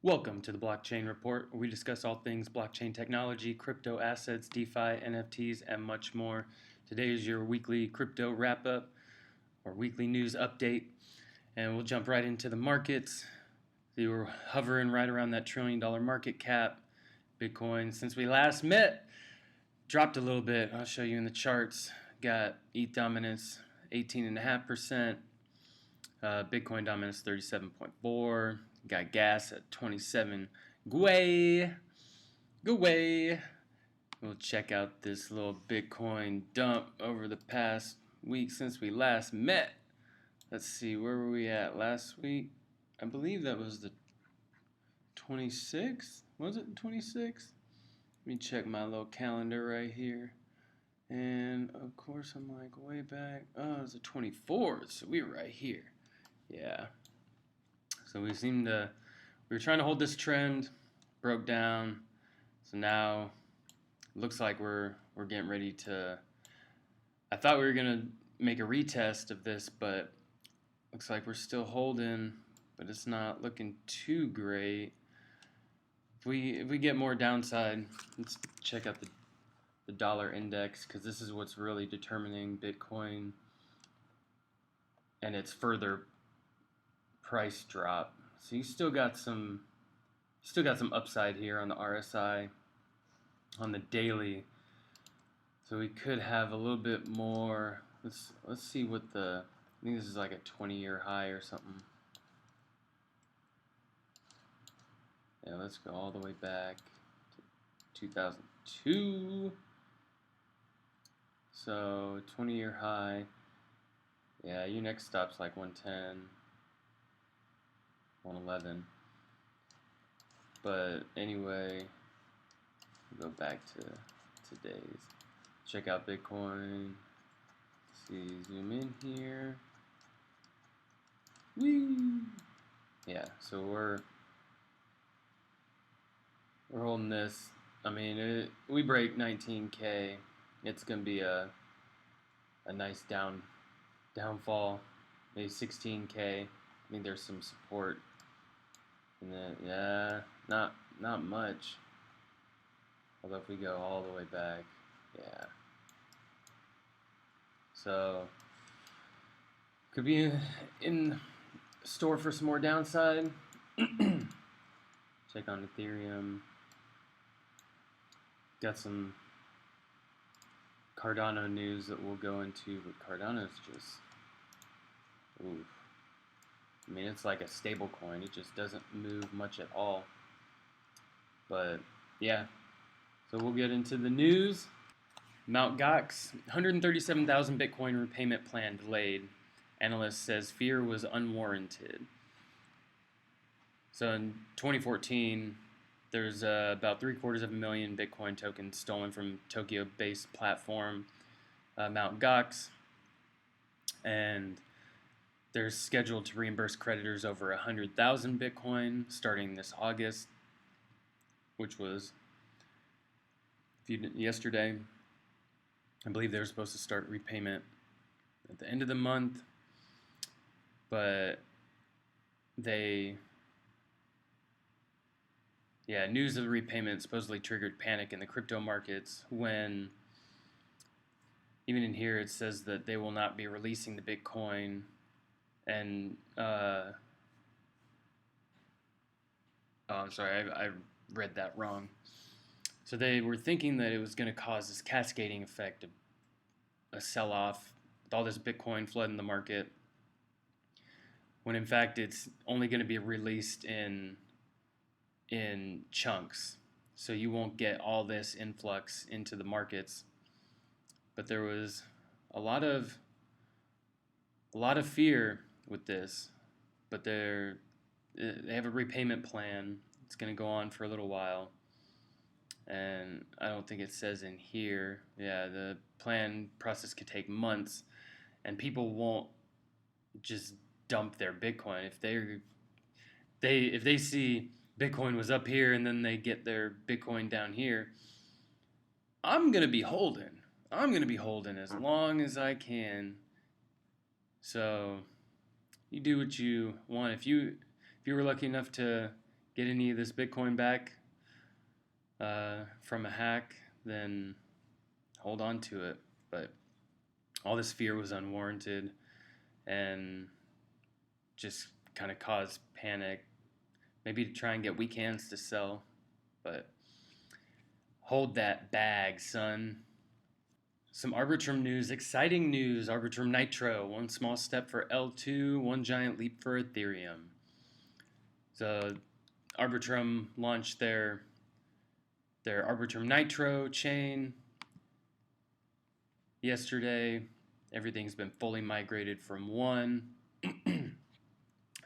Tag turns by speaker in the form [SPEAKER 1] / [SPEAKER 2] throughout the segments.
[SPEAKER 1] Welcome to the Blockchain Report, where we discuss all things blockchain technology, crypto assets, DeFi, NFTs, and much more. Today is your weekly crypto wrap-up or weekly news update, and we'll jump right into the markets. They were hovering right around that $1 trillion market cap. Bitcoin, since we last met, dropped a little bit. I'll show you in the charts. Got ETH dominance 18.5%. Bitcoin dominance 37.4. Got gas at 27. Gwei. We'll check out this little Bitcoin dump over the past week since we last met. Let's see, where were we at last week? I believe that was the 26th. Was it the 26th? Let me check my little calendar right here. And of course, I'm like way back. Oh, it's the 24th, so we were right here. Yeah. So we were trying to hold this trend, broke down. So now it looks like we're getting ready to. I thought we were gonna make a retest of this, but looks like we're still holding, but it's not looking too great. If we get more downside, let's check out the dollar index, because this is what's really determining Bitcoin and its further price drop. So you still got some upside here on the RSI, on the daily. So we could have a little bit more. Let's see what I think this is like a 20-year high or something. Yeah, let's go all the way back to 2002. So 20-year high. Yeah, your next stop's like 110. 111. But anyway, go back to today's. Check out Bitcoin. Let's see, zoom in here. Whee! Yeah, so we're holding this. I mean, we break 19K. It's gonna be a nice downfall. Maybe 16K. I think there's some support. And then, yeah, not much. Although if we go all the way back, yeah. So, could be in store for some more downside. Check on Ethereum. Got some Cardano news that we'll go into, but Cardano's just, oof. I mean, it's like a stable coin. It just doesn't move much at all. But, yeah. So we'll get into the news. Mt. Gox, 137,000 Bitcoin repayment plan delayed. Analyst says fear was unwarranted. So in 2014, there's about 750,000 Bitcoin tokens stolen from Tokyo-based platform Mt. Gox. And they're scheduled to reimburse creditors over 100,000 Bitcoin starting this August, which was yesterday. I believe they were supposed to start repayment at the end of the month, but news of the repayment supposedly triggered panic in the crypto markets when, even in here, it says that they will not be releasing the Bitcoin. And oh, I'm sorry, I read that wrong. So they were thinking that it was going to cause this cascading effect of a sell-off with all this Bitcoin flooding the market, when in fact it's only going to be released in chunks. So you won't get all this influx into the markets. But there was a lot of fear with this, but they have a repayment plan. It's going to go on for a little while, and I don't think it says in here. Yeah, the plan process could take months, and people won't just dump their Bitcoin if they see Bitcoin was up here and then they get their Bitcoin down here. I'm going to be holding as long as I can. So you do what you want. If you were lucky enough to get any of this Bitcoin back from a hack, then hold on to it. But all this fear was unwarranted and just kind of caused panic. Maybe to try and get weak hands to sell, but hold that bag, son. Some Arbitrum news, exciting news. Arbitrum Nitro, one small step for L2, one giant leap for Ethereum. So Arbitrum launched their Arbitrum Nitro chain yesterday. Everything's been fully migrated from one.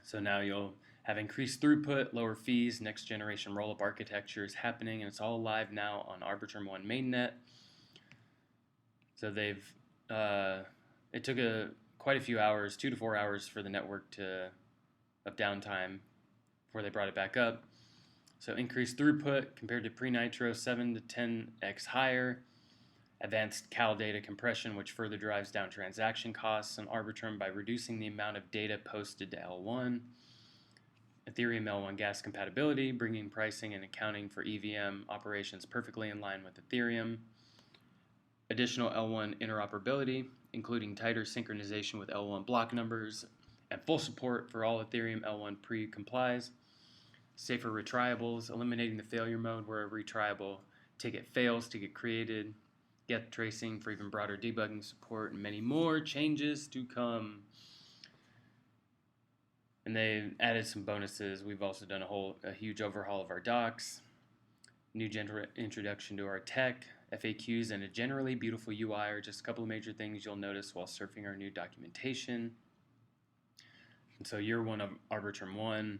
[SPEAKER 1] So now you'll have increased throughput, lower fees, next generation rollup architecture is happening, and it's all live now on Arbitrum 1 mainnet. So it took quite a few hours, 2 to 4 hours for the network of downtime before they brought it back up. So increased throughput compared to pre-Nitro, 7 to 10x higher. Advanced cal data compression, which further drives down transaction costs on Arbitrum by reducing the amount of data posted to L1. Ethereum L1 gas compatibility, bringing pricing and accounting for EVM operations perfectly in line with Ethereum. Additional L1 interoperability, including tighter synchronization with L1 block numbers, and full support for all Ethereum L1 pre-complies. Safer retrievables, eliminating the failure mode where a retriable ticket fails to get created. Get tracing for even broader debugging support, and many more changes to come. And they added some bonuses. We've also done a huge overhaul of our docs, new introduction to our tech, FAQs, and a generally beautiful UI are just a couple of major things you'll notice while surfing our new documentation. And so year one of Arbitrum 1,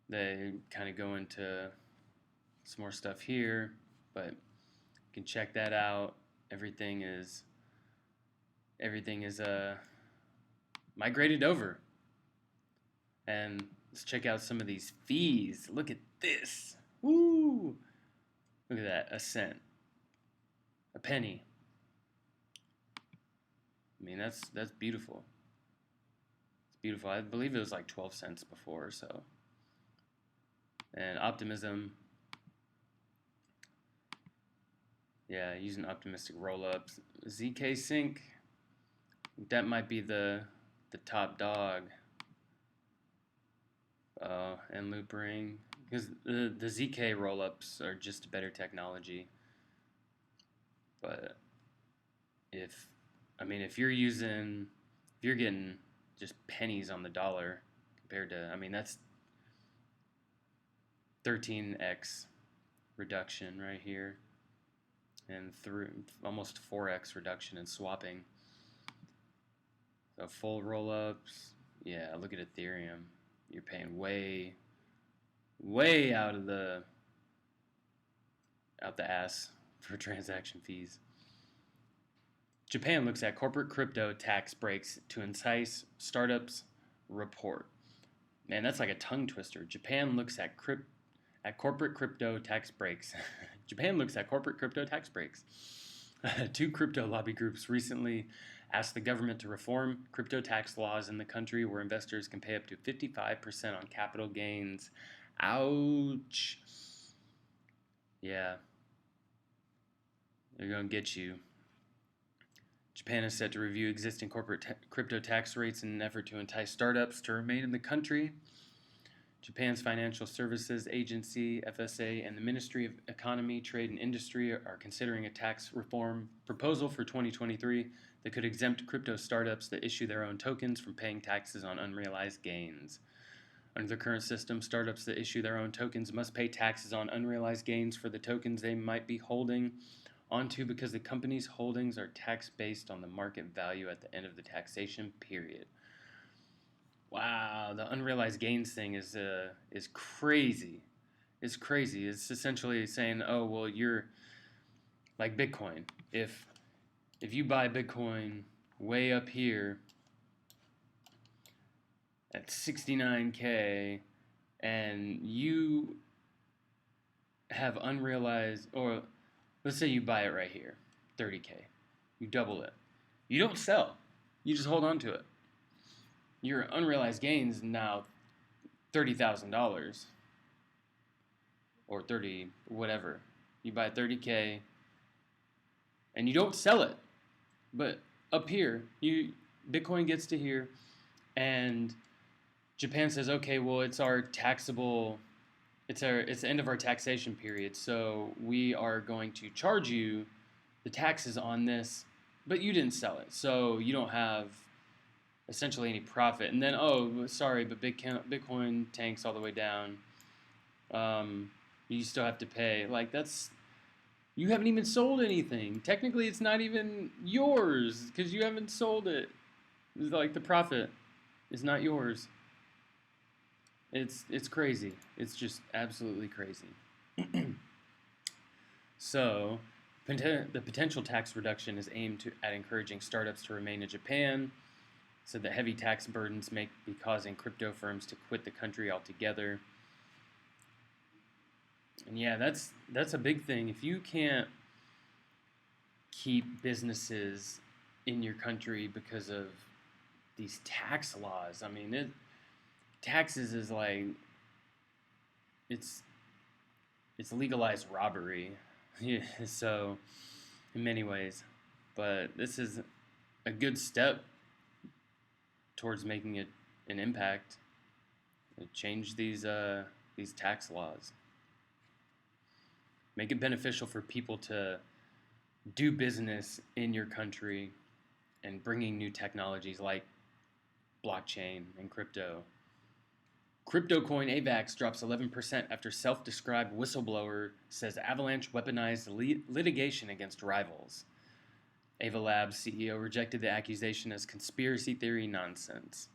[SPEAKER 1] they kind of go into some more stuff here, but you can check that out. Everything is migrated over. And let's check out some of these fees. Look at this. Woo! Look at that. A cent. A penny. I mean, that's beautiful. It's beautiful. I believe it was like 12 cents before, so. And Optimism. Yeah, using optimistic rollups. ZK Sync. That might be the top dog. And Loop Ring. Because the ZK rollups are just better technology. But if you're getting just pennies on the dollar compared to, that's 13x reduction right here. And through almost 4x reduction in swapping. So full rollups, yeah. Look at Ethereum. You're paying way out the ass for transaction fees. Japan looks at corporate crypto tax breaks to entice startups. Report. Man, that's like a tongue twister. Japan looks at corporate crypto tax breaks. Japan looks at corporate crypto tax breaks. 2 crypto lobby groups recently asked the government to reform crypto tax laws in the country where investors can pay up to 55% on capital gains. Ouch. Yeah. They're going to get you. Japan is set to review existing corporate crypto tax rates in an effort to entice startups to remain in the country. Japan's Financial Services Agency, FSA, and the Ministry of Economy, Trade, and Industry are considering a tax reform proposal for 2023 that could exempt crypto startups that issue their own tokens from paying taxes on unrealized gains. Under the current system, startups that issue their own tokens must pay taxes on unrealized gains for the tokens they might be holding onto because the company's holdings are taxed based on the market value at the end of the taxation period. Wow, the unrealized gains thing is crazy. It's crazy. It's essentially saying, oh, well, you're like Bitcoin. If you buy Bitcoin way up here at 69K and you have unrealized, or let's say you buy it right here, 30K. You double it. You don't sell. You just hold on to it. Your unrealized gains now $30,000. or 30, whatever. You buy 30K and you don't sell it. But up here, Bitcoin gets to here, and Japan says, okay, well, it's our taxable, it's the end of our taxation period, so we are going to charge you the taxes on this, but you didn't sell it, so you don't have essentially any profit. And then, oh, sorry, but Bitcoin tanks all the way down. You still have to pay. Like, you haven't even sold anything. Technically, it's not even yours because you haven't sold it. It's like the profit is not yours. It's crazy. It's just absolutely crazy. So, the potential tax reduction is aimed at encouraging startups to remain in Japan. So the heavy tax burdens may be causing crypto firms to quit the country altogether. And yeah, that's a big thing. If you can't keep businesses in your country because of these tax laws, I mean, taxes is like it's legalized robbery. Yeah, so in many ways, but this is a good step towards making it an impact. Change these tax laws. Make it beneficial for people to do business in your country and bringing new technologies like blockchain and crypto. Crypto coin AVAX drops 11% after self-described whistleblower says Avalanche weaponized litigation against rivals. Ava Labs CEO rejected the accusation as conspiracy theory nonsense.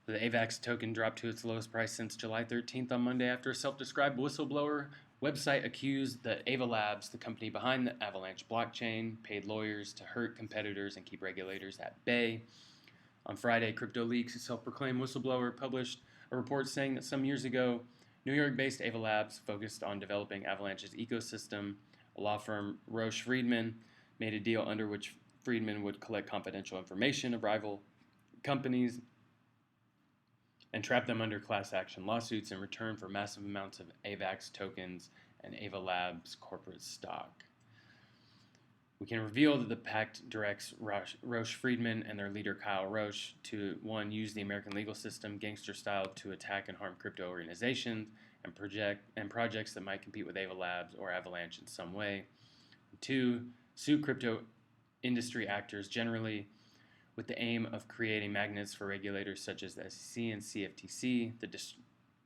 [SPEAKER 1] The AVAX token dropped to its lowest price since July 13th on Monday after a self-described whistleblower website accused the Ava Labs, the company behind the Avalanche blockchain, paid lawyers to hurt competitors and keep regulators at bay. On Friday, CryptoLeaks, a self-proclaimed whistleblower, published a report saying that some years ago, New York-based Ava Labs, focused on developing Avalanche's ecosystem, a law firm, Roche Friedman, made a deal under which Friedman would collect confidential information of rival companies and trap them under class action lawsuits in return for massive amounts of AVAX tokens and Ava Labs corporate stock. We can reveal that the pact directs Roche Friedman and their leader Kyle Roche to, one, use the American legal system gangster style to attack and harm crypto organizations and projects that might compete with Ava Labs or Avalanche in some way. Two, sue crypto industry actors generally with the aim of creating magnets for regulators such as the SEC and CFTC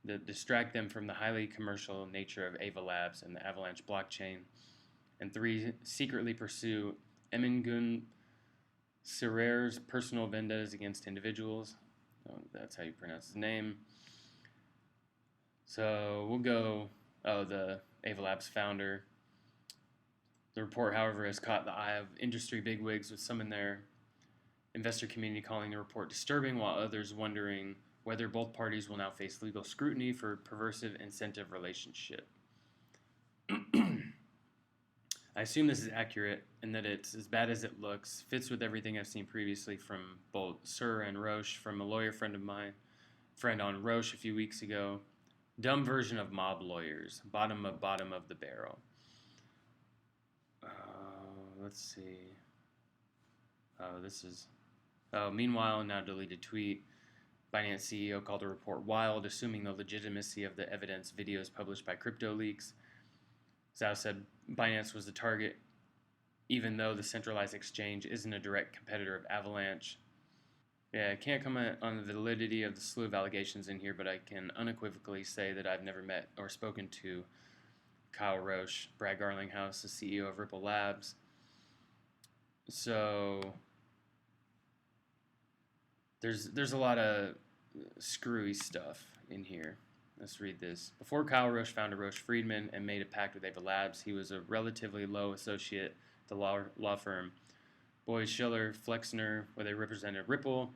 [SPEAKER 1] that distract them from the highly commercial nature of Ava Labs and the Avalanche blockchain. And three, secretly pursue Emingun Serrer's personal vendettas against individuals. Oh, that's how you pronounce his name. So we'll go, the Ava Labs founder. The report, however, has caught the eye of industry bigwigs, with some in their investor community calling the report disturbing, while others wondering whether both parties will now face legal scrutiny for perversive incentive relationship. I assume this is accurate and that it's as bad as it looks, fits with everything I've seen previously from both Sir and Roche, from a lawyer friend of mine, on Roche a few weeks ago. Dumb version of mob lawyers, bottom of the barrel. Let's see. Meanwhile, now deleted tweet. Binance CEO called the report wild, assuming the legitimacy of the evidence videos published by CryptoLeaks. Zhao said Binance was the target, even though the centralized exchange isn't a direct competitor of Avalanche. Yeah, I can't comment on the validity of the slew of allegations in here, but I can unequivocally say that I've never met or spoken to Kyle Roche, Brad Garlinghouse, the CEO of Ripple Labs. So there's a lot of screwy stuff in here. Let's read this. Before Kyle Roche founded Roche Friedman and made a pact with Ava Labs, he was a relatively low associate at the law firm Boyd Schiller Flexner, where they represented Ripple,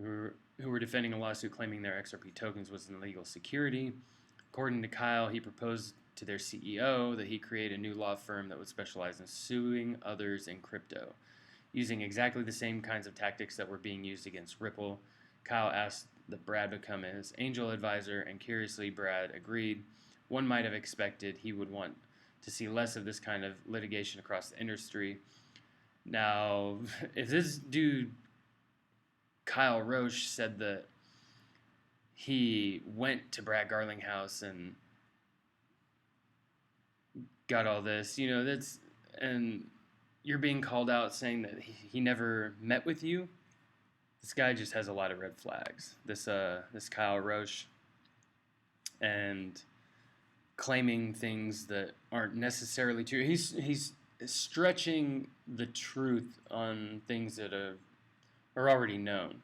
[SPEAKER 1] who were defending a lawsuit claiming their XRP tokens was an illegal security. According to Kyle, he proposed to their CEO that he create a new law firm that would specialize in suing others in crypto, using exactly the same kinds of tactics that were being used against Ripple. Kyle asked that Brad become his angel advisor, and curiously, Brad agreed. one might have expected he would want to see less of this kind of litigation across the industry. Now, if this dude, Kyle Roche, said that he went to Brad Garlinghouse and got all this, and you're being called out saying that he never met with you, this guy just has a lot of red flags. This Kyle Roche, and claiming things that aren't necessarily true. He's stretching the truth on things that are already known.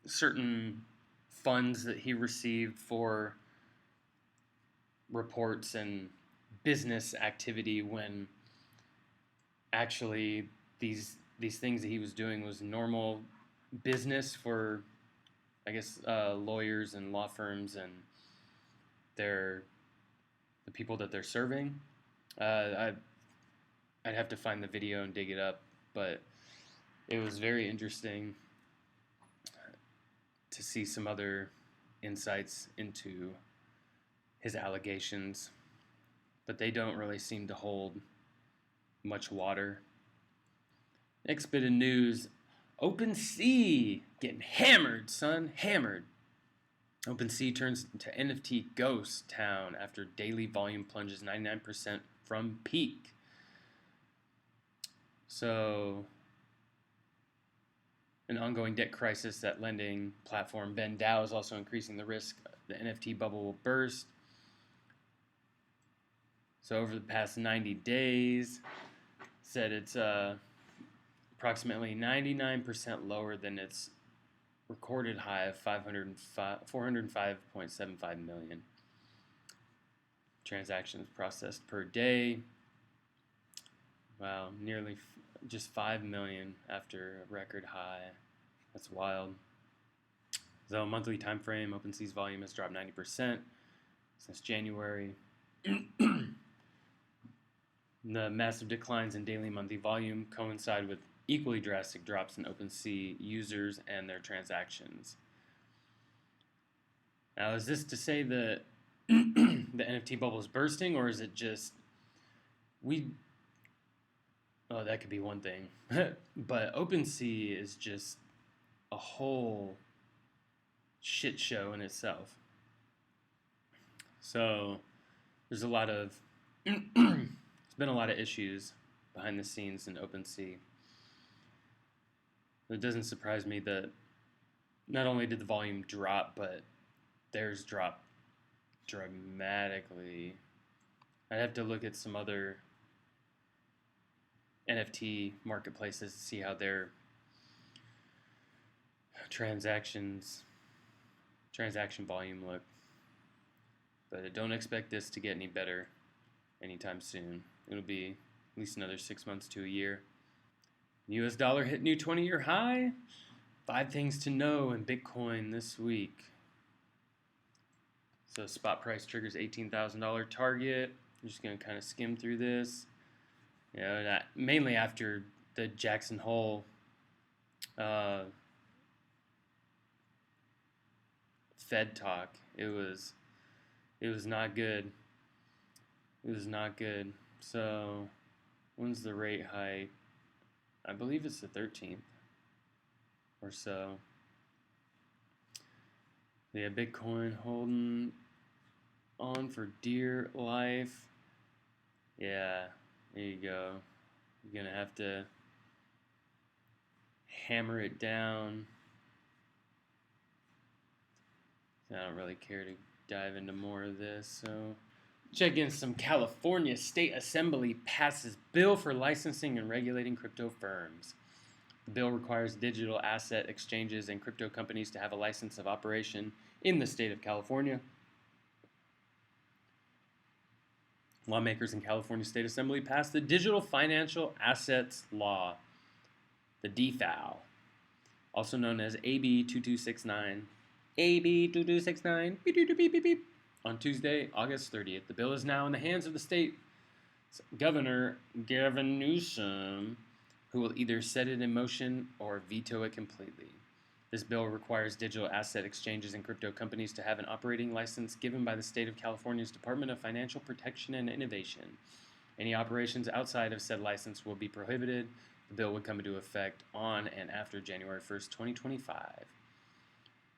[SPEAKER 1] Certain funds that he received for reports and business activity, when actually these things that he was doing was normal business for, I guess, lawyers and law firms and the people that they're serving. I'd have to find the video and dig it up, but it was very interesting to see some other insights into his allegations, but they don't really seem to hold much water. Next bit of news, OpenSea getting hammered, son, hammered. OpenSea turns into NFT ghost town after daily volume plunges 99% from peak. So, an ongoing debt crisis at lending platform BendDAO is also increasing the risk the NFT bubble will burst. So over the past 90 days, said it's approximately 99% lower than its recorded high of 405.75 million transactions processed per day. Wow, nearly just 5 million after a record high. That's wild. So monthly time frame, OpenSea's volume has dropped 90% since January. The massive declines in daily monthly volume coincide with equally drastic drops in OpenSea users and their transactions. Now, is this to say that the NFT bubble is bursting, or is it just oh, that could be one thing. But OpenSea is just a whole shit show in itself. So there's a lot of there's been a lot of issues behind the scenes in OpenSea. It doesn't surprise me that not only did the volume drop, but theirs dropped dramatically. I'd have to look at some other NFT marketplaces to see how their transaction volume look. But I don't expect this to get any better anytime soon. It'll be at least another 6 months to a year. US dollar hit new 20-year high. 5 things to know in Bitcoin this week. So spot price triggers $18,000 target. I'm just going to kind of skim through this. Mainly after the Jackson Hole Fed talk. It was not good. It was not good. So when's the rate hike? I believe it's the 13th or so. Yeah, Bitcoin holding on for dear life. Yeah, there you go. You're going to have to hammer it down. I don't really care to dive into more of this, so check in some. California State Assembly passes bill for licensing and regulating crypto firms. The bill requires digital asset exchanges and crypto companies to have a license of operation in the state of California. Lawmakers in California State Assembly passed the Digital Financial Assets Law, the DFAL, also known as AB 2269. AB 2269, beep, beep, beep, beep, beep. On Tuesday, August 30th. The bill is now in the hands of the state Governor Gavin Newsom, who will either set it in motion or veto it completely. This bill requires digital asset exchanges and crypto companies to have an operating license given by the state of California's Department of Financial Protection and Innovation. Any operations outside of said license will be prohibited. The bill would come into effect on and after January 1st, 2025.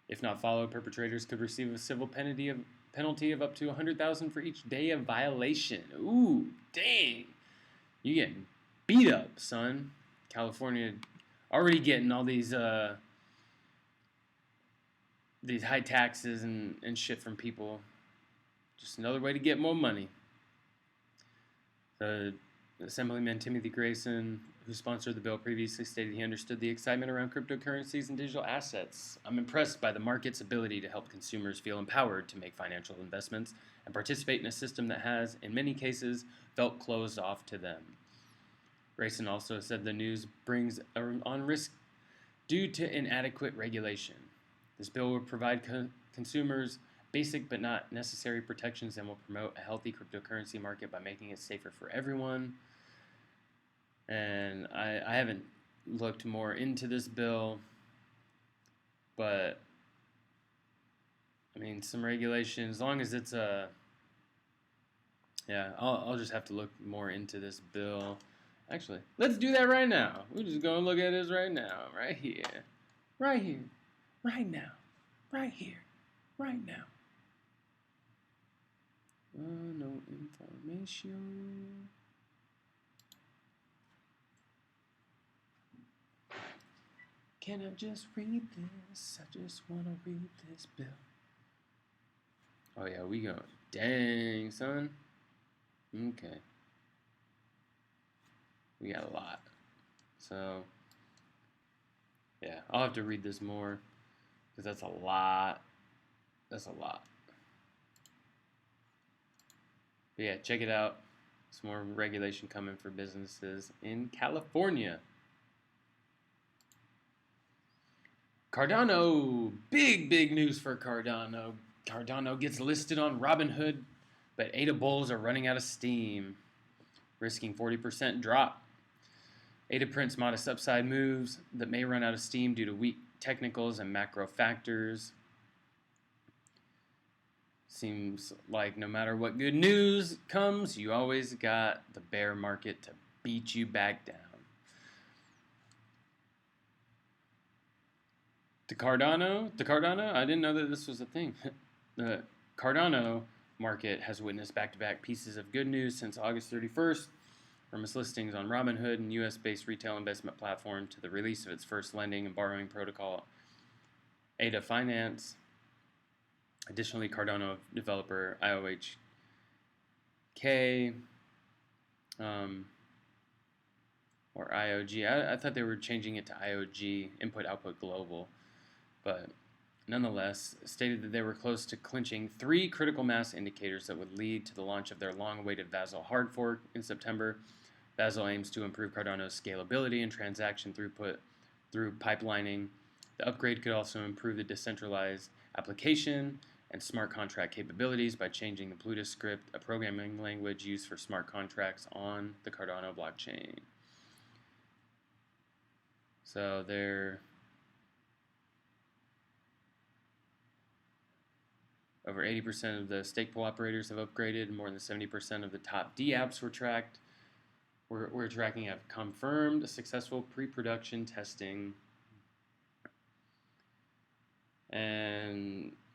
[SPEAKER 1] If not followed, perpetrators could receive a civil penalty of up to $100,000 for each day of violation. Ooh, dang. You getting beat up, son. California already getting all these high taxes and shit from people. Just another way to get more money. Assemblyman Timothy Grayson, who sponsored the bill, previously stated he understood the excitement around cryptocurrencies and digital assets. I'm impressed by the market's ability to help consumers feel empowered to make financial investments and participate in a system that has, in many cases, felt closed off to them. Grayson also said the news brings on risk due to inadequate regulation. This bill will provide consumers basic but not necessary protections and will promote a healthy cryptocurrency market by making it safer for everyone. And I haven't looked more into this bill, but I mean, some regulation, as long as it's I'll just have to look more into this bill. Actually, let's do that right now. We're just going to look at this right now, right here, right here, right now, right here, right now. No information. Can I just read this? I just want to read this bill. Oh yeah, we go. Dang, son. Okay. We got a lot. So, yeah, I'll have to read this more because that's a lot. That's a lot. But yeah, check it out. Some more regulation coming for businesses in California. Cardano, big news for Cardano. Cardano gets listed on Robinhood, but ADA bulls are running out of steam, risking 40% drop. ADA prints modest upside moves that may run out of steam due to weak technicals and macro factors. Seems like no matter what good news comes, you always got the bear market to beat you back down. The Cardano, I didn't know that this was a thing. The Cardano market has witnessed back-to-back pieces of good news since August 31st, from its listings on Robinhood and US-based retail investment platform to the release of its first lending and borrowing protocol, ADA Finance. Additionally, Cardano developer IOHK, or IOG. I thought they were changing it to IOG, Input Output Global, but nonetheless stated that they were close to clinching 3 critical mass indicators that would lead to the launch of their long-awaited Vasil hard fork in September. Vasil aims to improve Cardano's scalability and transaction throughput through pipelining. The upgrade could also improve the decentralized application and smart contract capabilities by changing the Plutus script, a programming language used for smart contracts on the Cardano blockchain. So they're over 80% of the stake pool operators have upgraded. More than 70% of the top D apps were tracked. We're tracking have confirmed successful pre-production testing.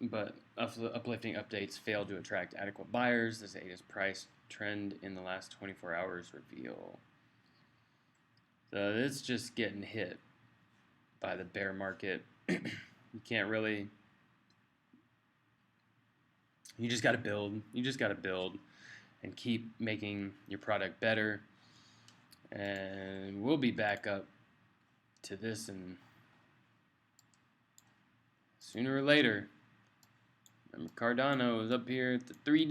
[SPEAKER 1] But uplifting updates failed to attract adequate buyers, as ADA's price trend in the last 24 hours reveal. So it's just getting hit by the bear market. You can't really. You just got to build. You just got to build and keep making your product better. And we'll be back up to this and sooner or later. Remember, Cardano is up here at the $3.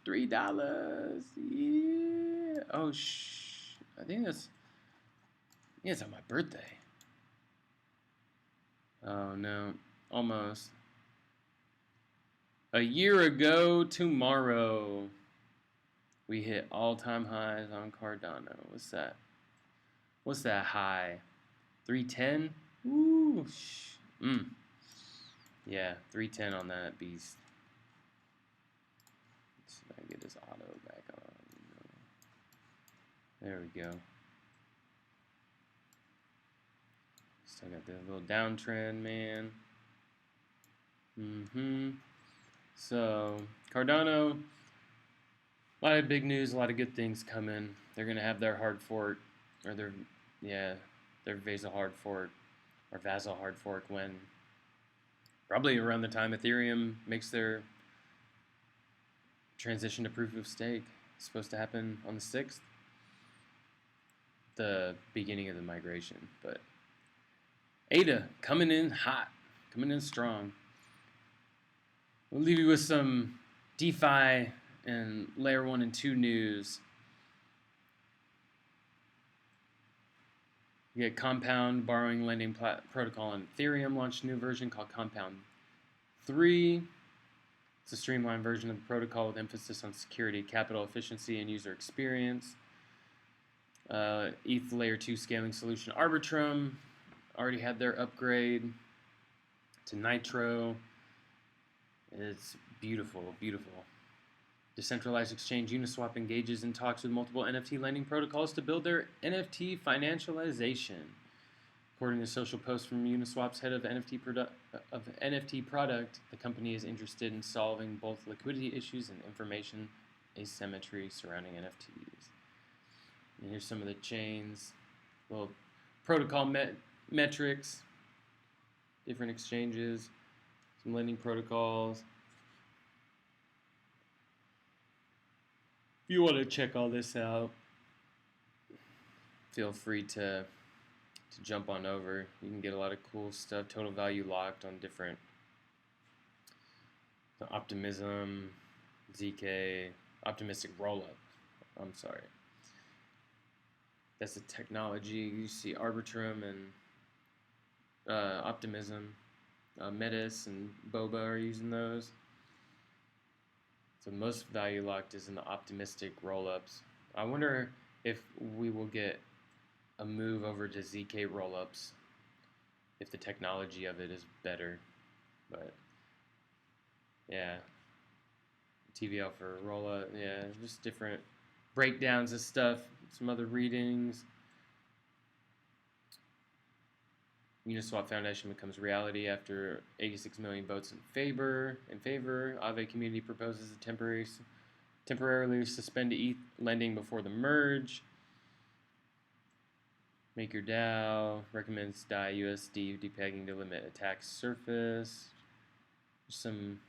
[SPEAKER 1] $3. Yeah. Oh, I think it's on my birthday. Oh, no. Almost. A year ago tomorrow, we hit all-time highs on Cardano. What's that? What's that high? 310? Ooh, Yeah, 310 on that beast. Let's see if I can get this auto back on. There we go. Still got the little downtrend, man. So, Cardano, a lot of big news, a lot of good things coming. They're going to have their hard fork, or their Vasil hard fork, or Vasil hard fork when, probably around the time Ethereum makes their transition to proof of stake. It's supposed to happen on the 6th, the beginning of the migration. But ADA coming in hot, coming in strong. We'll leave you with some DeFi and layer 1 and 2 news. You get Compound borrowing lending protocol on Ethereum launched a new version called Compound 3. It's a streamlined version of the protocol with emphasis on security, capital efficiency, and user experience. ETH layer 2 scaling solution Arbitrum already had their upgrade to Nitro. It's beautiful, beautiful. Decentralized exchange Uniswap engages in talks with multiple NFT lending protocols to build their NFT financialization. According to a social post from Uniswap's head of NFT product, the company is interested in solving both liquidity issues and information asymmetry surrounding NFTs. And here's some of the chains, little protocol metrics, different exchanges, some lending protocols. If you want to check all this out, feel free to jump on over. You can get a lot of cool stuff. Total value locked on different Optimism, ZK, optimistic rollup. I'm sorry. That's the technology. You see Arbitrum and Optimism. Metis and Boba are using those. So most value locked is in the optimistic rollups. I wonder if we will get a move over to ZK rollups if the technology of it is better. But yeah, TVL for rollup. Yeah, just different breakdowns of stuff. Some other readings. Uniswap Foundation becomes reality after 86 million votes in favor. Aave community proposes a temporarily suspend ETH lending before the merge. MakerDAO recommends DAI USD depegging to limit attack surface. Some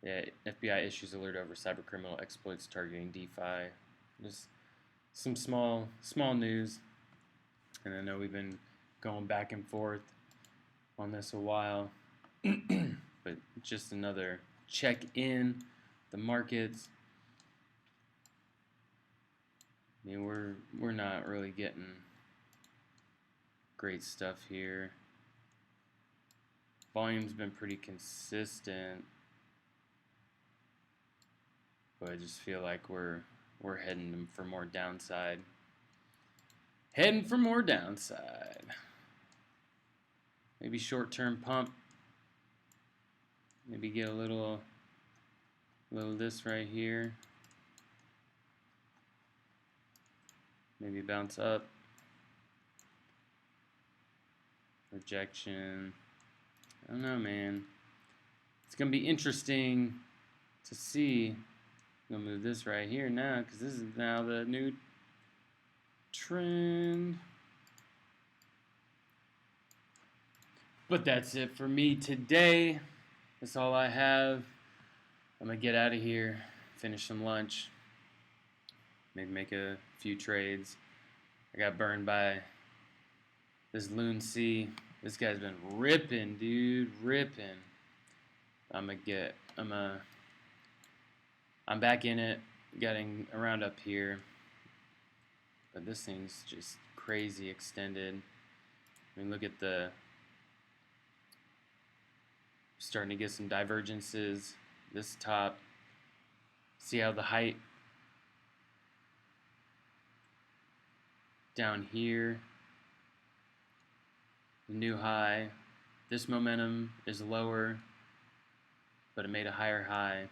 [SPEAKER 1] FBI issues alert over cybercriminal exploits targeting DeFi. Just some small news. And I know we've been going back and forth on this a while, but just another check in the markets. I mean, we're not really getting great stuff here. Volume's been pretty consistent, but I just feel like we're heading for more downside. Heading for more downside. Maybe short-term pump. Maybe get a little this right here. Maybe bounce up. Rejection. I don't know, man. It's going to be interesting to see. I'm going to move this right here now because this is now the new trend. But that's it for me today. That's all I have. I'm gonna get out of here, finish some lunch, maybe make a few trades. I got burned by this Loon C. This guy's been ripping, dude, ripping. I'm back in it, getting around up here. But this thing's just crazy extended. I mean, look at starting to get some divergences. This top, see how the height down here the new high. This momentum is lower, but it made a higher high.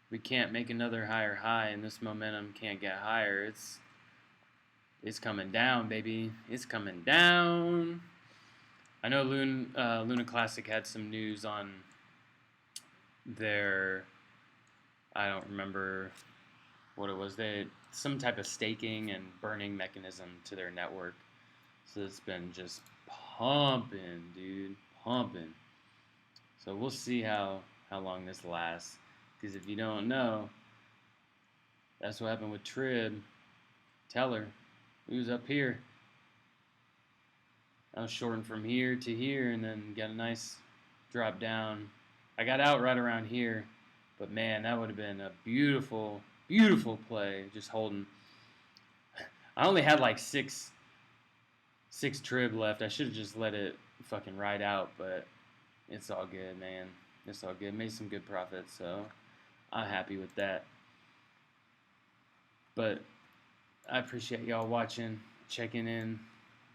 [SPEAKER 1] We can't make another higher high, and this momentum can't get higher. It's coming down, baby. It's coming down. I know Luna Classic had some news on their, I don't remember what it was. They had some type of staking and burning mechanism to their network. So it's been just pumping, dude, pumping. So we'll see how long this lasts. Because if you don't know, that's what happened with Trib. Teller, he was up here. I was shorting from here to here and then got a nice drop down. I got out right around here, but man, that would have been a beautiful, beautiful play. Just holding. I only had like six Trib left. I should have just let it fucking ride out, but it's all good, man. It's all good. Made some good profits, so I'm happy with that. But I appreciate y'all watching, checking in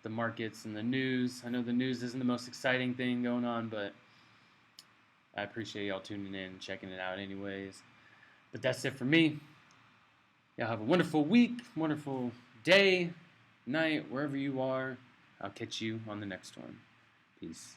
[SPEAKER 1] the markets and the news. I know the news isn't the most exciting thing going on, but I appreciate y'all tuning in and checking it out anyways. But that's it for me. Y'all have a wonderful week, wonderful day, night, wherever you are. I'll catch you on the next one. Peace.